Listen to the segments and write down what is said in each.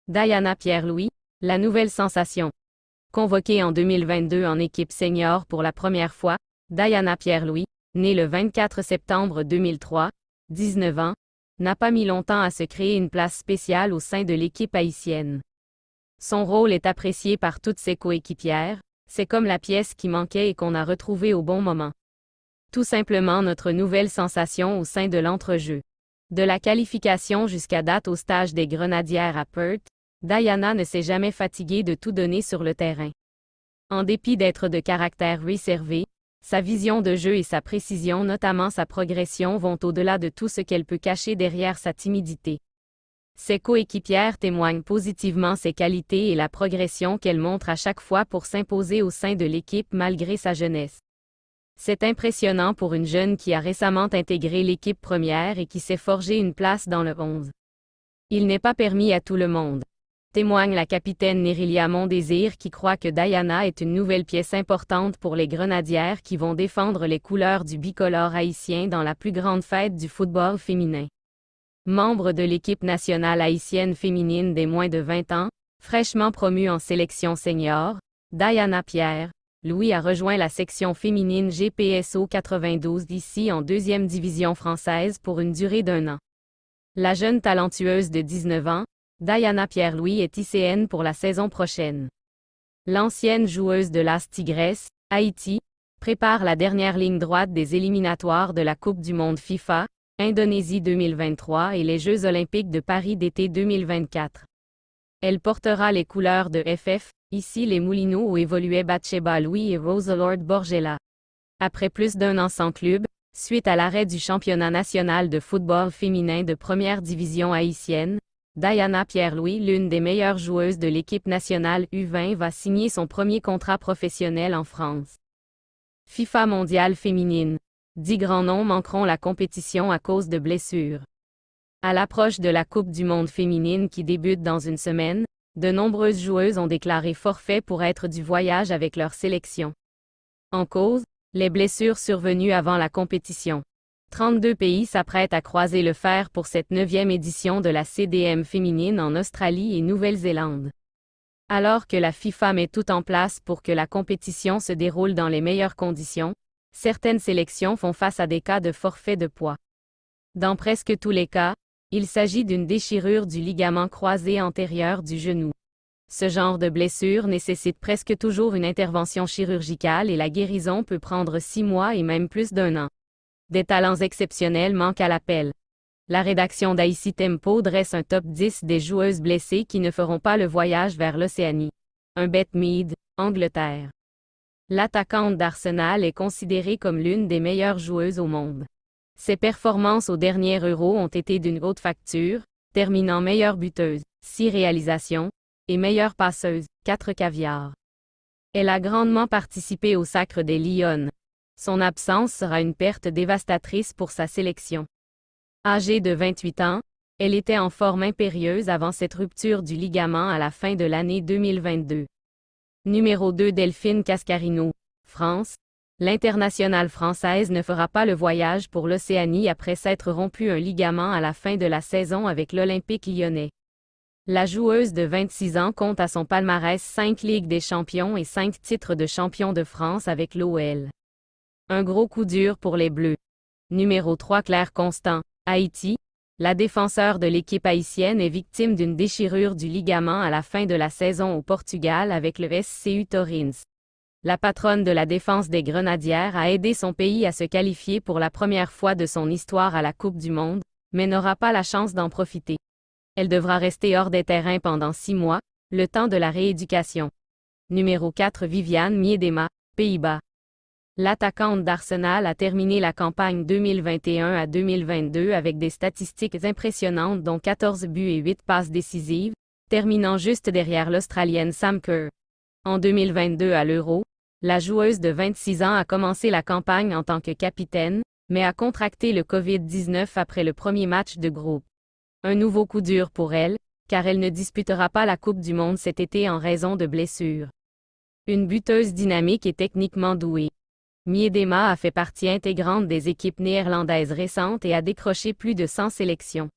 Diana Pierre-Louis, la nouvelle sensation. Convoquée en 2022 en équipe senior pour la première fois, Diana Pierre-Louis, née le 24 septembre 2003, 19 ans, n'a pas mis longtemps à se créer une place spéciale au sein de l'équipe haïtienne. Son rôle est apprécié par toutes ses coéquipières, c'est comme la pièce qui manquait et qu'on a retrouvée au bon moment. Tout simplement notre nouvelle sensation au sein de l'entrejeu. De la qualification jusqu'à date au stage des Grenadières à Perth, Diana ne s'est jamais fatiguée de tout donner sur le terrain. En dépit d'être de caractère réservé, sa vision de jeu et sa précision, notamment sa progression, vont au-delà de tout ce qu'elle peut cacher derrière sa timidité. Ses coéquipières témoignent positivement ses qualités et la progression qu'elle montre à chaque fois pour s'imposer au sein de l'équipe malgré sa jeunesse. C'est impressionnant pour une jeune qui a récemment intégré l'équipe première et qui s'est forgé une place dans le 11. Il n'est pas permis à tout le monde. Témoigne la capitaine Nérilia Mondésir qui croit que Diana est une nouvelle pièce importante pour les Grenadières qui vont défendre les couleurs du bicolore haïtien dans la plus grande fête du football féminin. Membre de l'équipe nationale haïtienne féminine des moins de 20 ans, fraîchement promue en sélection senior, Diana Pierre-Louis a rejoint la section féminine GPSO 92 d'ici en 2e division française pour une durée d'1 an. La jeune talentueuse de 19 ans, Diana Pierre-Louis est ICN pour la saison prochaine. L'ancienne joueuse de l'AS Tigresse, Haïti, prépare la dernière ligne droite des éliminatoires de la Coupe du monde FIFA, Indonésie 2023 et les Jeux olympiques de Paris d'été 2024. Elle portera les couleurs de FF, ici les Moulineaux où évoluaient Bathsheba Louis et Rosalord Borgella. Après plus d'1 an sans club, suite à l'arrêt du championnat national de football féminin de première division haïtienne, Diana Pierre-Louis, l'une des meilleures joueuses de l'équipe nationale U20, va signer son premier contrat professionnel en France. FIFA mondiale féminine. 10 grands noms manqueront la compétition à cause de blessures. À l'approche de la Coupe du monde féminine qui débute dans une semaine, de nombreuses joueuses ont déclaré forfait pour être du voyage avec leur sélection. En cause, les blessures survenues avant la compétition. 32 pays s'apprêtent à croiser le fer pour cette 9e édition de la CDM féminine en Australie et Nouvelle-Zélande. Alors que la FIFA met tout en place pour que la compétition se déroule dans les meilleures conditions, certaines sélections font face à des cas de forfait de poids. Dans presque tous les cas, il s'agit d'une déchirure du ligament croisé antérieur du genou. Ce genre de blessure nécessite presque toujours une intervention chirurgicale et la guérison peut prendre 6 mois et même plus d'1 an. Des talents exceptionnels manquent à l'appel. La rédaction d'Haïti Tempo dresse un top 10 des joueuses blessées qui ne feront pas le voyage vers l'Océanie. Un Beth Mead, Angleterre. L'attaquante d'Arsenal est considérée comme l'une des meilleures joueuses au monde. Ses performances au dernier Euro ont été d'une haute facture, terminant meilleure buteuse, 6 réalisations, et meilleure passeuse, 4 caviars. Elle a grandement participé au sacre des Lions. Son absence sera une perte dévastatrice pour sa sélection. Âgée de 28 ans, elle était en forme impérieuse avant cette rupture du ligament à la fin de l'année 2022. Numéro 2 Delphine Cascarino, France. L'internationale française ne fera pas le voyage pour l'Océanie après s'être rompu un ligament à la fin de la saison avec l'Olympique lyonnais. La joueuse de 26 ans compte à son palmarès 5 Ligues des champions et 5 titres de champion de France avec l'OL. Un gros coup dur pour les Bleus. Numéro 3 Claire Constant, Haïti. La défenseure de l'équipe haïtienne est victime d'une déchirure du ligament à la fin de la saison au Portugal avec le SCU Torrens. La patronne de la défense des Grenadières a aidé son pays à se qualifier pour la première fois de son histoire à la Coupe du monde, mais n'aura pas la chance d'en profiter. Elle devra rester hors des terrains pendant 6 mois, le temps de la rééducation. Numéro 4 Viviane Miedema, Pays-Bas. L'attaquante d'Arsenal a terminé la campagne 2021 à 2022 avec des statistiques impressionnantes dont 14 buts et 8 passes décisives, terminant juste derrière l'Australienne Sam Kerr. En 2022 à l'Euro, la joueuse de 26 ans a commencé la campagne en tant que capitaine, mais a contracté le Covid-19 après le premier match de groupe. Un nouveau coup dur pour elle, car elle ne disputera pas la Coupe du monde cet été en raison de blessures. Une buteuse dynamique et techniquement douée. Miedema a fait partie intégrante des équipes néerlandaises récentes et a décroché plus de 100 sélections.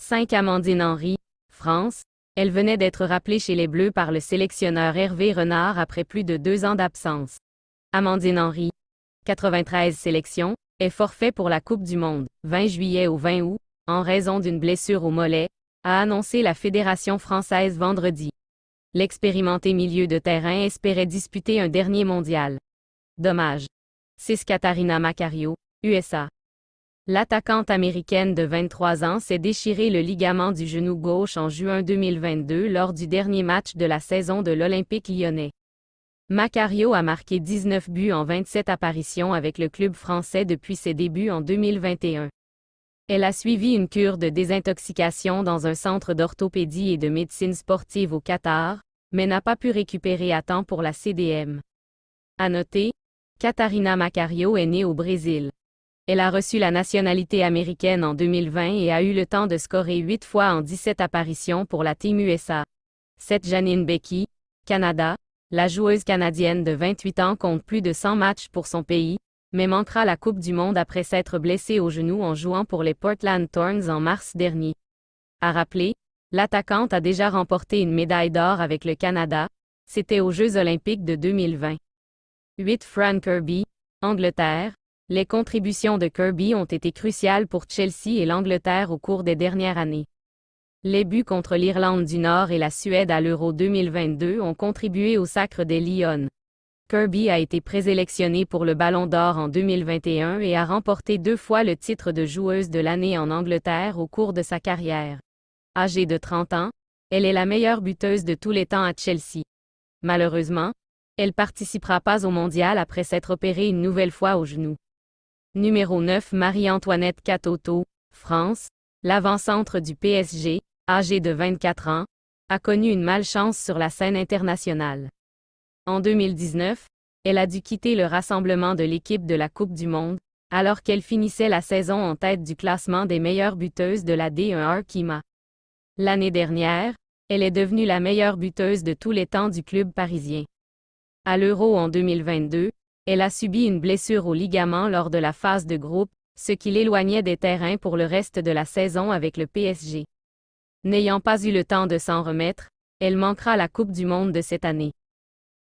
5 Amandine Henry, France. Elle venait d'être rappelée chez les Bleus par le sélectionneur Hervé Renard après plus de 2 ans d'absence. Amandine Henry, 93 sélections, est forfait pour la Coupe du Monde, 20 juillet au 20 août, en raison d'une blessure au mollet, a annoncé la Fédération française vendredi. L'expérimenté milieu de terrain espérait disputer un dernier mondial. Dommage. 6 Catarina Macario, USA. L'attaquante américaine de 23 ans s'est déchiré le ligament du genou gauche en juin 2022 lors du dernier match de la saison de l'Olympique lyonnais. Macario a marqué 19 buts en 27 apparitions avec le club français depuis ses débuts en 2021. Elle a suivi une cure de désintoxication dans un centre d'orthopédie et de médecine sportive au Qatar, mais n'a pas pu récupérer à temps pour la CDM. À noter, Catarina Macario est née au Brésil. Elle a reçu la nationalité américaine en 2020 et a eu le temps de scorer 8 fois en 17 apparitions pour la Team USA. 7 Janine Beckie, Canada. La joueuse canadienne de 28 ans compte plus de 100 matchs pour son pays, mais manquera la Coupe du Monde après s'être blessée au genou en jouant pour les Portland Thorns en mars dernier. À rappeler, l'attaquante a déjà remporté une médaille d'or avec le Canada, c'était aux Jeux olympiques de 2020. 8 Fran Kirby, Angleterre. Les contributions de Kirby ont été cruciales pour Chelsea et l'Angleterre au cours des dernières années. Les buts contre l'Irlande du Nord et la Suède à l'Euro 2022 ont contribué au sacre des Lions. Kirby a été présélectionnée pour le Ballon d'Or en 2021 et a remporté 2 fois le titre de joueuse de l'année en Angleterre au cours de sa carrière. Âgée de 30 ans, elle est la meilleure buteuse de tous les temps à Chelsea. Malheureusement, elle participera pas au mondial après s'être opérée une nouvelle fois au genou. Numéro 9 Marie-Antoinette Katoto, France. L'avant-centre du PSG, âgée de 24 ans, a connu une malchance sur la scène internationale. En 2019, elle a dû quitter le rassemblement de l'équipe de la Coupe du Monde, alors qu'elle finissait la saison en tête du classement des meilleures buteuses de la D1 Arkema. L'année dernière, elle est devenue la meilleure buteuse de tous les temps du club parisien. À l'Euro en 2022, elle a subi une blessure au ligament lors de la phase de groupe, ce qui l'éloignait des terrains pour le reste de la saison avec le PSG. N'ayant pas eu le temps de s'en remettre, elle manquera la Coupe du Monde de cette année.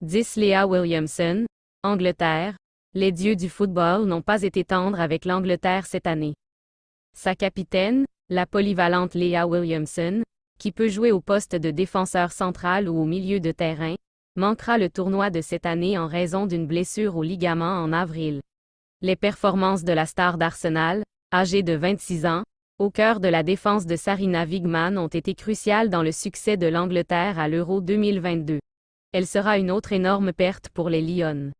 10 Leah Williamson, Angleterre. Les dieux du football n'ont pas été tendres avec l'Angleterre cette année. Sa capitaine, la polyvalente Leah Williamson, qui peut jouer au poste de défenseur central ou au milieu de terrain, manquera le tournoi de cette année en raison d'une blessure au ligament en avril. Les performances de la star d'Arsenal, âgée de 26 ans, au cœur de la défense de Sarina Wiegman ont été cruciales dans le succès de l'Angleterre à l'Euro 2022. Elle sera une autre énorme perte pour les Lions.